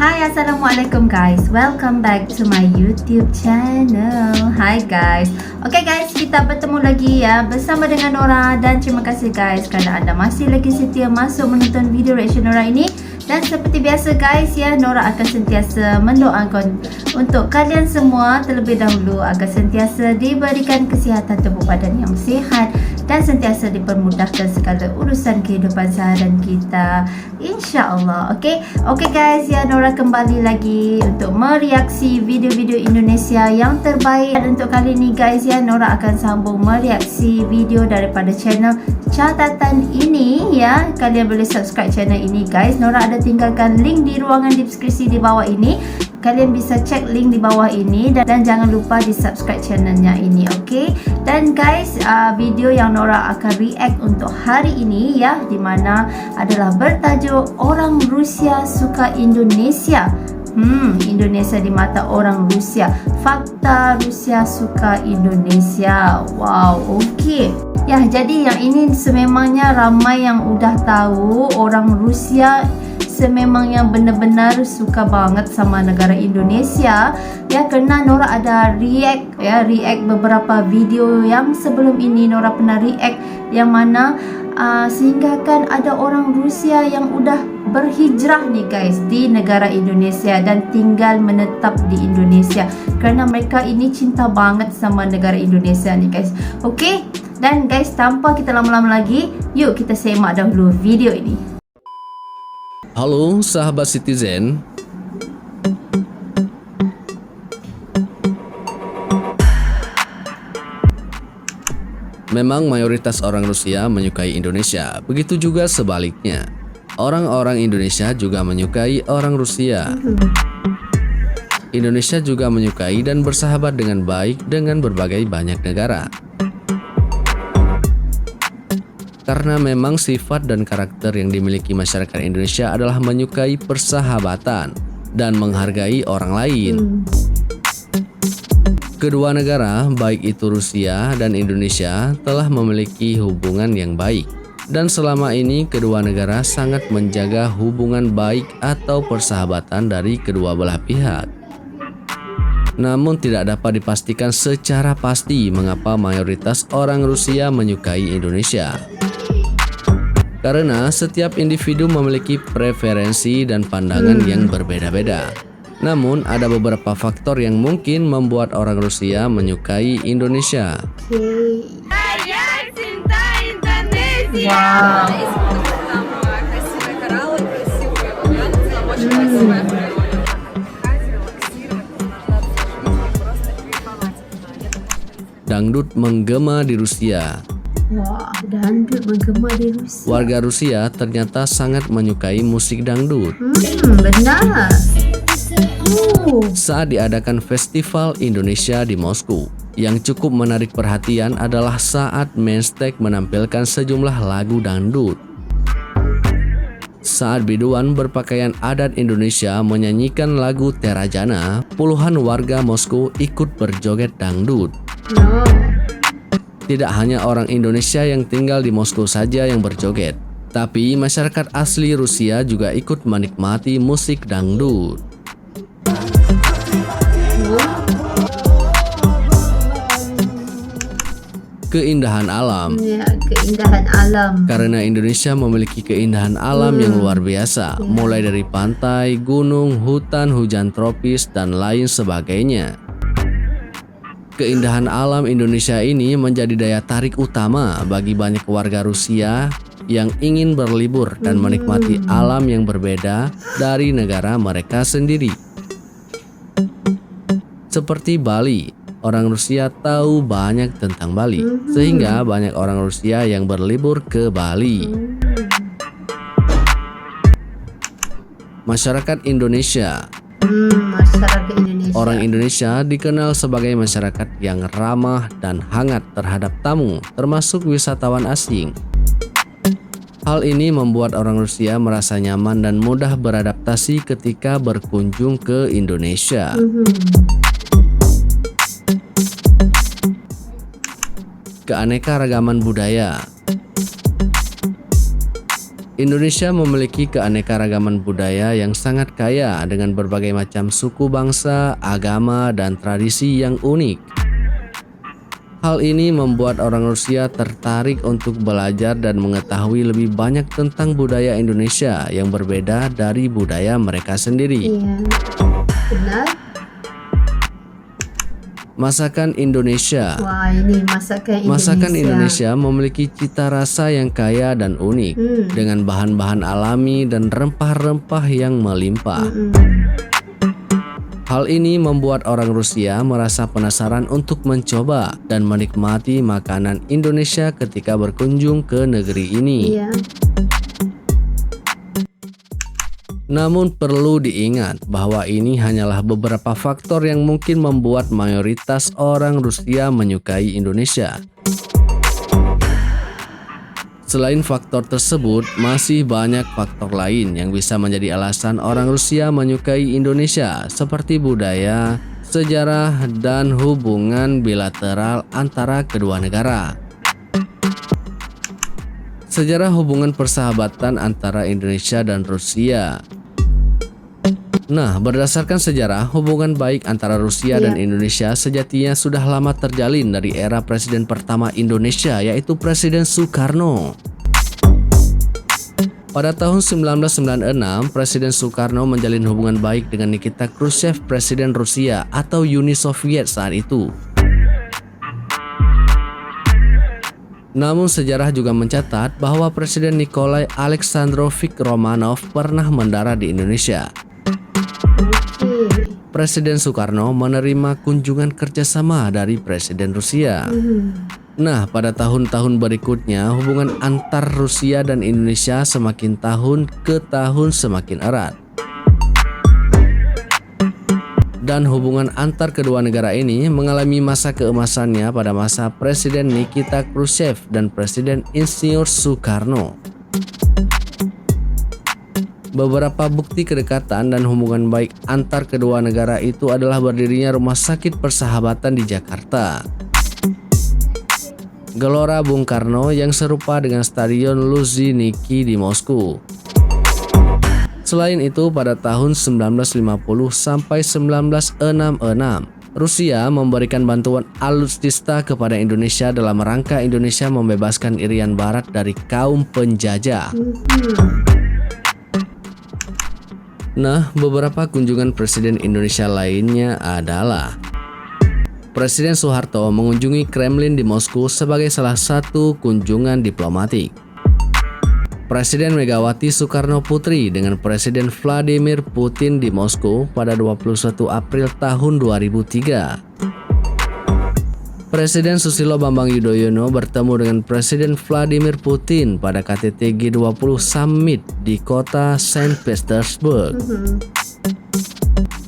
Hai, Assalamualaikum guys. Welcome back to my YouTube channel. Hai guys. Okay guys, kita bertemu lagi ya bersama dengan Nora. Dan terima kasih guys kerana anda masih lagi setia masuk menonton video reaction Nora ini. Dan seperti biasa guys ya, Nora akan sentiasa mendoakan untuk kalian semua terlebih dahulu agar sentiasa diberikan kesihatan tubuh badan yang sihat dan sentiasa dipermudahkan segala urusan kehidupan seharian kita, insya-Allah. Okay guys ya, Nora kembali lagi untuk mereaksi video-video Indonesia yang terbaik. Dan untuk kali ini guys ya, Nora akan sambung mereaksi video daripada channel Catatan Ini ya. Kalian boleh subscribe channel ini guys. Nora ada tinggalkan link di ruangan deskripsi di bawah ini. Kalian bisa cek link di bawah ini dan jangan lupa di subscribe channelnya ini, okay? Dan guys, video yang Nora akan react untuk hari ini ya, dimana adalah bertajuk Orang Rusia Suka Indonesia. Indonesia di mata orang Rusia. Fakta Rusia suka Indonesia. Wow, okay. Ya, jadi yang ini sememangnya ramai yang udah tahu orang Rusia sememangnya benar-benar suka banget sama negara Indonesia ya, kerana Nora ada react beberapa video yang sebelum ini Nora pernah react yang mana sehingga kan ada orang Rusia yang udah berhijrah nih guys di negara Indonesia dan tinggal menetap di Indonesia kerana mereka ini cinta banget sama negara Indonesia nih guys. Okay, dan guys, tanpa kita lama-lama lagi, yuk kita semak dahulu video ini. Halo sahabat Citizen. Memang mayoritas orang Rusia menyukai Indonesia, begitu juga sebaliknya. Orang-orang Indonesia juga menyukai orang Rusia. Indonesia juga menyukai dan bersahabat dengan baik dengan berbagai banyak negara. Karena memang sifat dan karakter yang dimiliki masyarakat Indonesia adalah menyukai persahabatan dan menghargai orang lain. Kedua negara, baik itu Rusia dan Indonesia, telah memiliki hubungan yang baik. Dan selama ini kedua negara sangat menjaga hubungan baik atau persahabatan dari kedua belah pihak. Namun tidak dapat dipastikan secara pasti mengapa mayoritas orang Rusia menyukai Indonesia. Karena setiap individu memiliki preferensi dan pandangan yang berbeda-beda. Namun ada beberapa faktor yang mungkin membuat orang Rusia menyukai Indonesia. Я cinta Indonesia. Wow. Красивые кораллы, красивые варианты, очень красивая природа. Dangdut menggema di Rusia. Wah, dangdut menggema di Rusia. Warga Rusia ternyata sangat menyukai musik dangdut. Benar. Saat diadakan Festival Indonesia di Moskow, yang cukup menarik perhatian adalah saat main stage menampilkan sejumlah lagu dangdut. Saat biduan berpakaian adat Indonesia menyanyikan lagu Terajana, puluhan warga Moskow ikut berjoget dangdut. Tidak hanya orang Indonesia yang tinggal di Moskow saja yang berjoget, tapi masyarakat asli Rusia juga ikut menikmati musik dangdut. Keindahan alam. Ya, keindahan alam. Karena Indonesia memiliki keindahan alam yang luar biasa, mulai dari pantai, gunung, hutan, hujan tropis, dan lain sebagainya. Keindahan alam Indonesia ini menjadi daya tarik utama bagi banyak warga Rusia yang ingin berlibur dan menikmati alam yang berbeda dari negara mereka sendiri. Seperti Bali, orang Rusia tahu banyak tentang Bali, sehingga banyak orang Rusia yang berlibur ke Bali. Masyarakat Indonesia. Masyarakat Indonesia. Orang Indonesia dikenal sebagai masyarakat yang ramah dan hangat terhadap tamu, termasuk wisatawan asing. Hal ini membuat orang Rusia merasa nyaman dan mudah beradaptasi ketika berkunjung ke Indonesia. Keanekaragaman budaya. Indonesia memiliki keanekaragaman budaya yang sangat kaya dengan berbagai macam suku bangsa, agama, dan tradisi yang unik. Hal ini membuat orang Rusia tertarik untuk belajar dan mengetahui lebih banyak tentang budaya Indonesia yang berbeda dari budaya mereka sendiri. Iya. Benar. Masakan Indonesia. Wah, ini masakan Indonesia. Masakan Indonesia memiliki cita rasa yang kaya dan unik dengan bahan-bahan alami dan rempah-rempah yang melimpah. Hal ini membuat orang Rusia merasa penasaran untuk mencoba dan menikmati makanan Indonesia ketika berkunjung ke negeri ini. Iya. Namun perlu diingat bahwa ini hanyalah beberapa faktor yang mungkin membuat mayoritas orang Rusia menyukai Indonesia. Selain faktor tersebut, masih banyak faktor lain yang bisa menjadi alasan orang Rusia menyukai Indonesia, seperti budaya, sejarah, dan hubungan bilateral antara kedua negara. Sejarah hubungan persahabatan antara Indonesia dan Rusia. Nah, berdasarkan sejarah, hubungan baik antara Rusia dan Indonesia sejatinya sudah lama terjalin dari era presiden pertama Indonesia, yaitu Presiden Soekarno. Pada tahun 1996, Presiden Soekarno menjalin hubungan baik dengan Nikita Khrushchev, Presiden Rusia atau Uni Soviet saat itu. Namun sejarah juga mencatat bahwa Presiden Nikolai Alexandrovich Romanov pernah mendarat di Indonesia. Presiden Soekarno menerima kunjungan kerjasama dari Presiden Rusia. Nah, pada tahun-tahun berikutnya, hubungan antar Rusia dan Indonesia semakin tahun ke tahun semakin erat. Dan hubungan antar kedua negara ini mengalami masa keemasannya pada masa Presiden Nikita Khrushchev dan Presiden Insinyur Soekarno. Beberapa bukti kedekatan dan hubungan baik antar kedua negara itu adalah berdirinya Rumah Sakit Persahabatan di Jakarta, Gelora Bung Karno yang serupa dengan Stadion Luzhniki di Moskow. Selain itu, pada tahun 1950 sampai 1966, Rusia memberikan bantuan alutsista kepada Indonesia dalam rangka Indonesia membebaskan Irian Barat dari kaum penjajah. Nah, beberapa kunjungan Presiden Indonesia lainnya adalah Presiden Soeharto mengunjungi Kremlin di Moskow sebagai salah satu kunjungan diplomatik. Presiden Megawati Soekarno Putri dengan Presiden Vladimir Putin di Moskow pada 21 April tahun 2003. Presiden Susilo Bambang Yudhoyono bertemu dengan Presiden Vladimir Putin pada KTT G20 Summit di kota Saint Petersburg.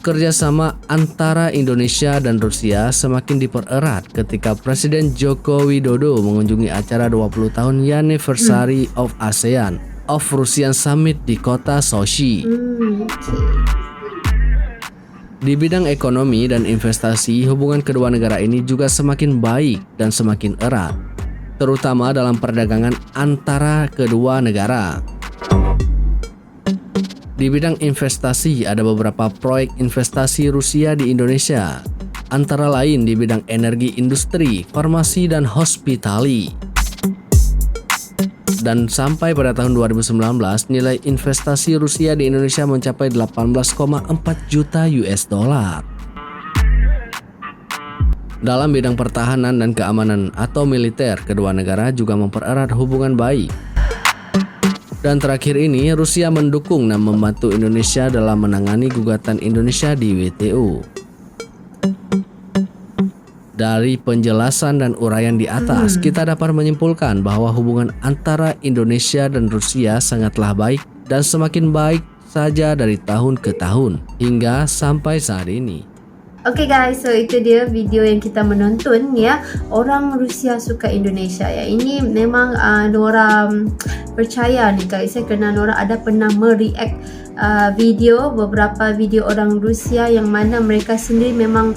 Kerjasama antara Indonesia dan Rusia semakin dipererat ketika Presiden Joko Widodo mengunjungi acara 20 tahun Anniversary of ASEAN of Russian Summit di kota Sochi. Di bidang ekonomi dan investasi, hubungan kedua negara ini juga semakin baik dan semakin erat, terutama dalam perdagangan antara kedua negara. Di bidang investasi, ada beberapa proyek investasi Rusia di Indonesia, antara lain di bidang energi industri, farmasi, dan hospitality. Dan sampai pada tahun 2019, nilai investasi Rusia di Indonesia mencapai 18,4 juta US dollar. Dalam bidang pertahanan dan keamanan atau militer, kedua negara juga mempererat hubungan baik. Dan terakhir ini, Rusia mendukung dan membantu Indonesia dalam menangani gugatan Indonesia di WTO. Dari penjelasan dan uraian di atas, kita dapat menyimpulkan bahwa hubungan antara Indonesia dan Rusia sangatlah baik dan semakin baik saja dari tahun ke tahun hingga sampai saat ini. Oke guys, so itu dia video yang kita menonton ya. Orang Rusia suka Indonesia ya. Ini memang Nora percaya nih guys, kerana Nora ada pernah mereact beberapa video orang Rusia yang mana mereka sendiri memang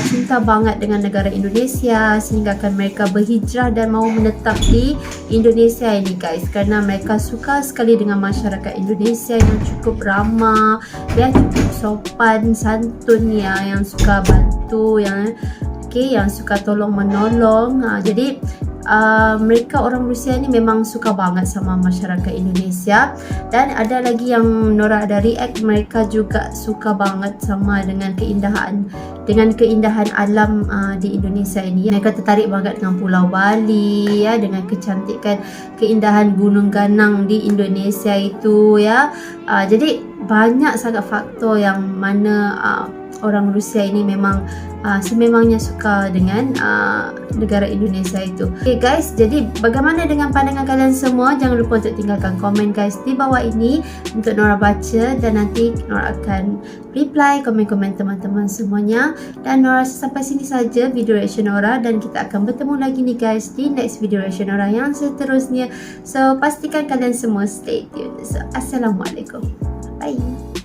cinta banget dengan negara Indonesia, sehingga kan mereka berhijrah dan mau menetap di Indonesia ini guys, kerana mereka suka sekali dengan masyarakat Indonesia yang cukup ramah, ya, cukup sopan santun, ya, yang suka bantu, yang suka tolong menolong. Jadi mereka orang Rusia ni memang suka banget sama masyarakat Indonesia. Dan ada lagi yang Nora ada react, mereka juga suka banget sama dengan keindahan alam di Indonesia ini. Mereka tertarik banget dengan Pulau Bali, ya, dengan kecantikan keindahan Gunung Ganang di Indonesia itu, ya. Jadi banyak sangat faktor yang mana orang Rusia ini memang sememangnya suka dengan negara Indonesia itu. Okay guys, jadi bagaimana dengan pandangan kalian semua? Jangan lupa untuk tinggalkan komen guys di bawah ini untuk Nora baca, dan nanti Nora akan reply komen-komen teman-teman semuanya. Dan Nora rasa sampai sini saja video reaction Nora, dan kita akan bertemu lagi nih guys di next video reaction Nora yang seterusnya. So pastikan kalian semua stay tune. So assalamualaikum. Bye.